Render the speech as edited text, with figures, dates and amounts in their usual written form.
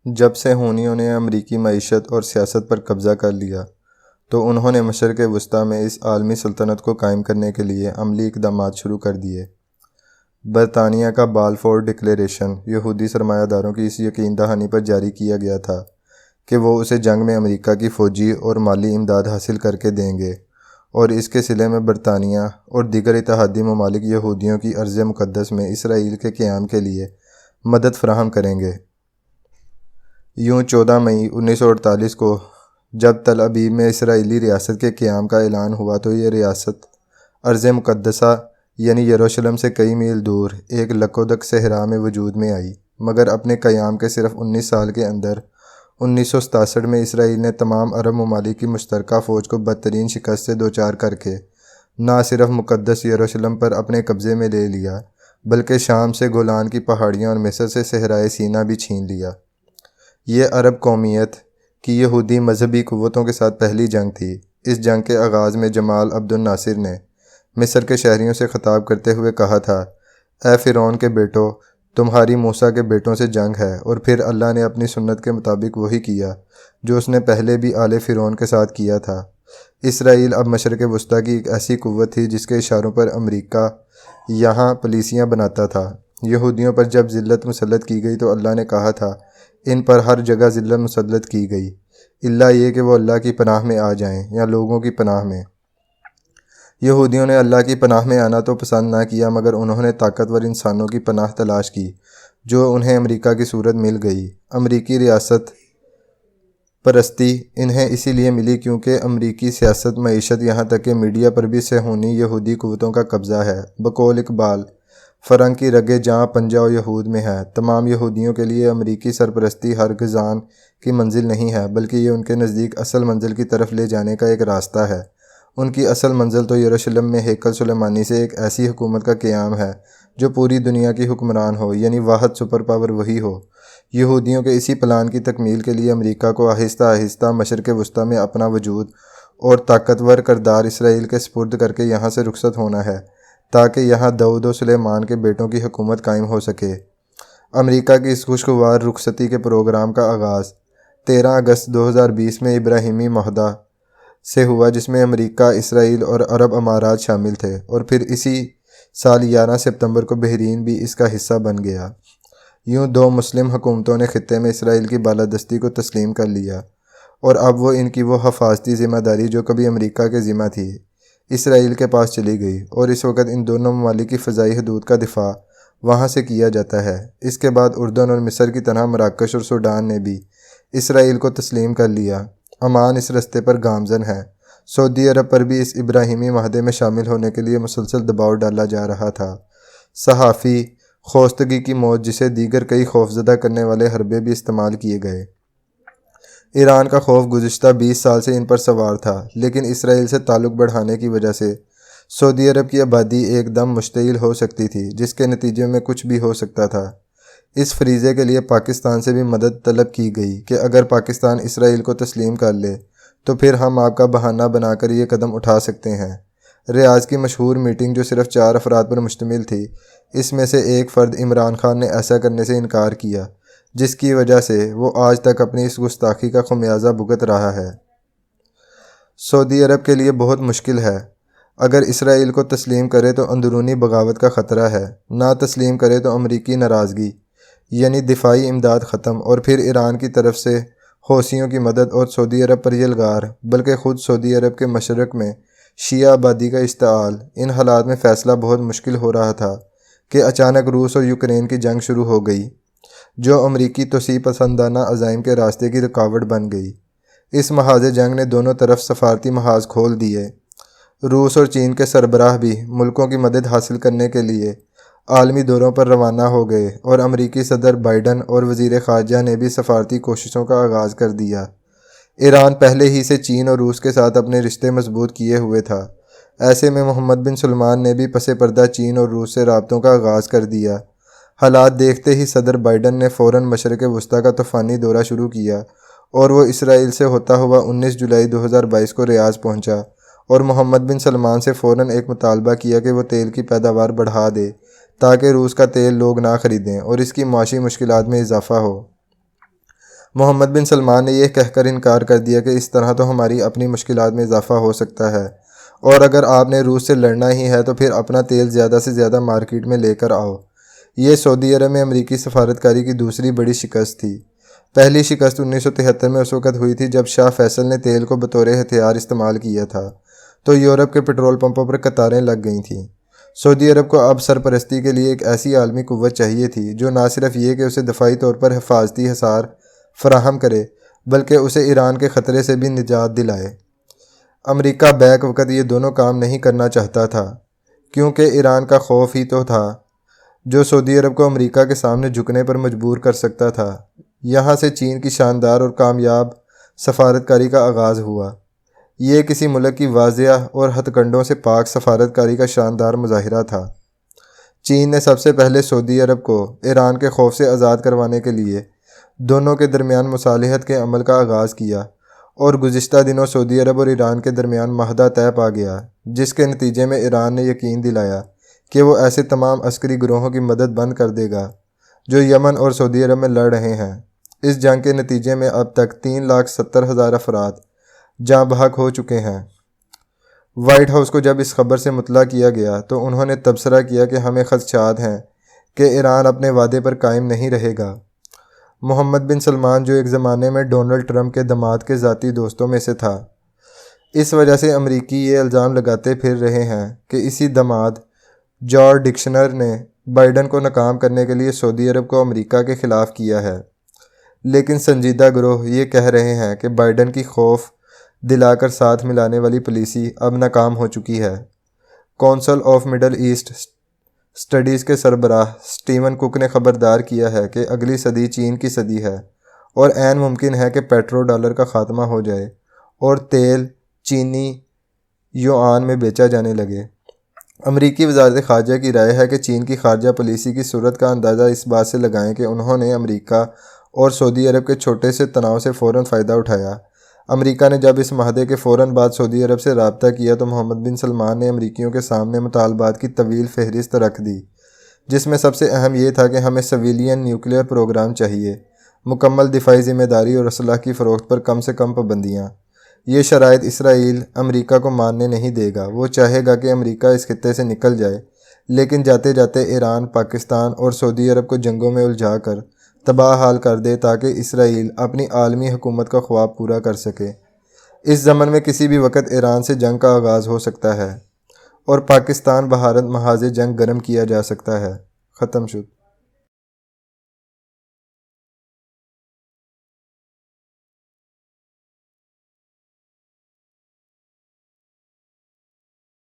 جب صہیونیوں نے امریکی معیشت اور سیاست پر قبضہ کر لیا تو انہوں نے مشرق وسطیٰ میں اس عالمی سلطنت کو قائم کرنے کے لیے عملی اقدامات شروع کر دیے۔ برطانیہ کا بالفور ڈکلیریشن یہودی سرمایہ داروں کی اس یقین دہانی پر جاری کیا گیا تھا کہ وہ اسے جنگ میں امریکہ کی فوجی اور مالی امداد حاصل کر کے دیں گے، اور اس کے صلے میں برطانیہ اور دیگر اتحادی ممالک یہودیوں کی ارض مقدس میں اسرائیل کے قیام کے لیے مدد فراہم کریں گے۔ یوں 14 مئی 1948 کو جب تل ابیب میں اسرائیلی ریاست کے قیام کا اعلان ہوا تو یہ ریاست ارض مقدسہ یعنی یروشلم سے کئی میل دور ایک لکودق صحرا میں وجود میں آئی، مگر اپنے قیام کے صرف 19 سال کے اندر 1967 میں اسرائیل نے تمام عرب ممالک کی مشترکہ فوج کو بدترین شکست سے دوچار کر کے نہ صرف مقدس یروشلم پر اپنے قبضے میں لے لیا بلکہ شام سے گولان کی پہاڑیاں اور مصر سے صحرائے سینا بھی چھین لیا۔ یہ عرب قومیت کی یہودی مذہبی قوتوں کے ساتھ پہلی جنگ تھی۔ اس جنگ کے آغاز میں جمال عبد الناصر نے مصر کے شہریوں سے خطاب کرتے ہوئے کہا تھا، اے فرعون کے بیٹو، تمہاری موسیٰ کے بیٹوں سے جنگ ہے، اور پھر اللہ نے اپنی سنت کے مطابق وہی کیا جو اس نے پہلے بھی آل فرعون کے ساتھ کیا تھا۔ اسرائیل اب مشرق وسطیٰ کی ایک ایسی قوت تھی جس کے اشاروں پر امریکہ یہاں پالیسیاں بناتا تھا۔ یہودیوں پر جب ذلت مسلط کی گئی تو اللہ نے کہا تھا، ان پر ہر جگہ ذلت مسلط کی گئی، الا یہ کہ وہ اللہ کی پناہ میں آ جائیں یا لوگوں کی پناہ میں۔ یہودیوں نے اللہ کی پناہ میں آنا تو پسند نہ کیا، مگر انہوں نے طاقتور انسانوں کی پناہ تلاش کی جو انہیں امریکہ کی صورت مل گئی۔ امریکی ریاست پرستی انہیں اسی لیے ملی کیونکہ امریکی سیاست، معیشت، یہاں تک کہ میڈیا پر بھی صہیونی یہودی قوتوں کا قبضہ ہے۔ بقول اقبال، فرنگ کی رگِ جاں پنجہ و یہود میں ہے۔ تمام یہودیوں کے لیے امریکی سرپرستی ہرگز آن کی منزل نہیں ہے، بلکہ یہ ان کے نزدیک اصل منزل کی طرف لے جانے کا ایک راستہ ہے۔ ان کی اصل منزل تو یروشلم میں ہیکل سلیمانی سے ایک ایسی حکومت کا قیام ہے جو پوری دنیا کی حکمران ہو، یعنی واحد سپر پاور وہی ہو۔ یہودیوں کے اسی پلان کی تکمیل کے لیے امریکہ کو آہستہ آہستہ مشرق وسطیٰ میں اپنا وجود اور طاقتور کردار اسرائیل کے سپرد کر کے یہاں سے رخصت ہونا ہے تاکہ یہاں داؤد و سلیمان کے بیٹوں کی حکومت قائم ہو سکے۔ امریکہ کی اس خوشگوار رخصتی کے پروگرام کا آغاز 13 اگست 2020 میں ابراہیمی معاہدہ سے ہوا، جس میں امریکہ، اسرائیل اور عرب امارات شامل تھے، اور پھر اسی سال 11 ستمبر کو بحرین بھی اس کا حصہ بن گیا۔ یوں دو مسلم حکومتوں نے خطے میں اسرائیل کی بالادستی کو تسلیم کر لیا، اور اب وہ ان کی وہ حفاظتی ذمہ داری جو کبھی امریکہ کے ذمہ تھی اسرائیل کے پاس چلی گئی، اور اس وقت ان دونوں ممالک کی فضائی حدود کا دفاع وہاں سے کیا جاتا ہے۔ اس کے بعد اردن اور مصر کی طرح مراکش اور سوڈان نے بھی اسرائیل کو تسلیم کر لیا۔ عمان اس رستے پر گامزن ہے۔ سعودی عرب پر بھی اس ابراہیمی معاہدے میں شامل ہونے کے لیے مسلسل دباؤ ڈالا جا رہا تھا۔ صحافی خوستگی کی موت، جسے دیگر کئی خوفزدہ کرنے والے حربے بھی استعمال کیے گئے۔ ایران کا خوف گزشتہ 20 سال سے ان پر سوار تھا، لیکن اسرائیل سے تعلق بڑھانے کی وجہ سے سعودی عرب کی آبادی ایک دم مشتعل ہو سکتی تھی، جس کے نتیجے میں کچھ بھی ہو سکتا تھا۔ اس فریضے کے لیے پاکستان سے بھی مدد طلب کی گئی کہ اگر پاکستان اسرائیل کو تسلیم کر لے تو پھر ہم آپ کا بہانہ بنا کر یہ قدم اٹھا سکتے ہیں۔ ریاض کی مشہور میٹنگ جو صرف 4 افراد پر مشتمل تھی، اس میں سے ایک فرد عمران خان نے ایسا کرنے سے انکار کیا، جس کی وجہ سے وہ آج تک اپنی اس گستاخی کا خمیازہ بھگت رہا ہے۔ سعودی عرب کے لیے بہت مشکل ہے۔ اگر اسرائیل کو تسلیم کرے تو اندرونی بغاوت کا خطرہ ہے، نہ تسلیم کرے تو امریکی ناراضگی یعنی دفاعی امداد ختم، اور پھر ایران کی طرف سے حوثیوں کی مدد اور سعودی عرب پر یہ الغار، بلکہ خود سعودی عرب کے مشرق میں شیعہ آبادی کا اشتعال۔ ان حالات میں فیصلہ بہت مشکل ہو رہا تھا کہ اچانک روس اور یوکرین کی جنگ شروع ہو گئی، جو امریکی توسیع پسندانہ عزائم کے راستے کی رکاوٹ بن گئی۔ اس محاذ جنگ نے دونوں طرف سفارتی محاذ کھول دیے۔ روس اور چین کے سربراہ بھی ملکوں کی مدد حاصل کرنے کے لیے عالمی دوروں پر روانہ ہو گئے، اور امریکی صدر بائیڈن اور وزیر خارجہ نے بھی سفارتی کوششوں کا آغاز کر دیا۔ ایران پہلے ہی سے چین اور روس کے ساتھ اپنے رشتے مضبوط کیے ہوئے تھا۔ ایسے میں محمد بن سلمان نے بھی پس پردہ چین اور روس سے رابطوں کا آغاز کر دیا۔ حالات دیکھتے ہی صدر بائیڈن نے فوراً مشرق وسطیٰ کا طوفانی دورہ شروع کیا، اور وہ اسرائیل سے ہوتا ہوا 19 جولائی 2022 کو ریاض پہنچا اور محمد بن سلمان سے فوراً ایک مطالبہ کیا کہ وہ تیل کی پیداوار بڑھا دے تاکہ روس کا تیل لوگ نہ خریدیں اور اس کی معاشی مشکلات میں اضافہ ہو۔ محمد بن سلمان نے یہ کہہ کر انکار کر دیا کہ اس طرح تو ہماری اپنی مشکلات میں اضافہ ہو سکتا ہے، اور اگر آپ نے روس سے لڑنا ہی ہے تو پھر اپنا تیل زیادہ سے زیادہ مارکیٹ میں لے کر آؤ۔ یہ سعودی عرب میں امریکی سفارتکاری کی دوسری بڑی شکست تھی۔ پہلی شکست 1973 میں اس وقت ہوئی تھی جب شاہ فیصل نے تیل کو بطور ہتھیار استعمال کیا تھا تو یورپ کے پٹرول پمپوں پر قطاریں لگ گئی تھیں۔ سعودی عرب کو اب سرپرستی کے لیے ایک ایسی عالمی قوت چاہیے تھی جو نہ صرف یہ کہ اسے دفاعی طور پر حفاظتی حصار فراہم کرے بلکہ اسے ایران کے خطرے سے بھی نجات دلائے۔ امریکہ بیک وقت یہ دونوں کام نہیں کرنا چاہتا تھا کیونکہ ایران کا خوف ہی تو تھا جو سعودی عرب کو امریکہ کے سامنے جھکنے پر مجبور کر سکتا تھا۔ یہاں سے چین کی شاندار اور کامیاب سفارتکاری کا آغاز ہوا۔ یہ کسی ملک کی واضح اور ہتھ کنڈوں سے پاک سفارتکاری کا شاندار مظاہرہ تھا۔ چین نے سب سے پہلے سعودی عرب کو ایران کے خوف سے آزاد کروانے کے لیے دونوں کے درمیان مصالحت کے عمل کا آغاز کیا، اور گزشتہ دنوں سعودی عرب اور ایران کے درمیان معاہدہ طے پا گیا، جس کے نتیجے میں ایران نے یقین دلایا کہ وہ ایسے تمام عسکری گروہوں کی مدد بند کر دے گا جو یمن اور سعودی عرب میں لڑ رہے ہیں۔ اس جنگ کے نتیجے میں اب تک 3,70,000 افراد جاں بحق ہو چکے ہیں۔ وائٹ ہاؤس کو جب اس خبر سے مطلع کیا گیا تو انہوں نے تبصرہ کیا کہ ہمیں خدشات ہیں کہ ایران اپنے وعدے پر قائم نہیں رہے گا۔ محمد بن سلمان جو ایک زمانے میں ڈونلڈ ٹرمپ کے داماد کے ذاتی دوستوں میں سے تھا، اس وجہ سے امریکی یہ الزام لگاتے پھر رہے ہیں کہ اسی داماد جارج ڈکشنر نے بائیڈن کو ناکام کرنے کے لیے سعودی عرب کو امریکہ کے خلاف کیا ہے، لیکن سنجیدہ گروہ یہ کہہ رہے ہیں کہ بائیڈن کی خوف دلا کر ساتھ ملانے والی پالیسی اب ناکام ہو چکی ہے۔ Council of middle east studies کے سربراہ سٹیون کک نے خبردار کیا ہے کہ اگلی صدی چین کی صدی ہے اور عین ممکن ہے کہ پیٹرو ڈالر کا خاتمہ ہو جائے اور تیل چینی یوآن میں بیچا جانے لگے۔ امریکی وزارت خارجہ کی رائے ہے کہ چین کی خارجہ پالیسی کی صورت کا اندازہ اس بات سے لگائیں کہ انہوں نے امریکہ اور سعودی عرب کے چھوٹے سے تناؤ سے فوراً فائدہ اٹھایا۔ امریکہ نے جب اس معاہدے کے فوراً بعد سعودی عرب سے رابطہ کیا تو محمد بن سلمان نے امریکیوں کے سامنے مطالبات کی طویل فہرست رکھ دی، جس میں سب سے اہم یہ تھا کہ ہمیں سویلین نیوکلیئر پروگرام چاہیے، مکمل دفاعی ذمہ داری اور اسلحہ کی فروخت پر کم سے کم پابندیاں۔ یہ شرائط اسرائیل امریکہ کو ماننے نہیں دے گا۔ وہ چاہے گا کہ امریکہ اس خطے سے نکل جائے، لیکن جاتے جاتے ایران، پاکستان اور سعودی عرب کو جنگوں میں الجھا کر تباہ حال کر دے تاکہ اسرائیل اپنی عالمی حکومت کا خواب پورا کر سکے۔ اس ضمن میں کسی بھی وقت ایران سے جنگ کا آغاز ہو سکتا ہے اور پاکستان بھارت محاذ جنگ گرم کیا جا سکتا ہے۔ ختم شد۔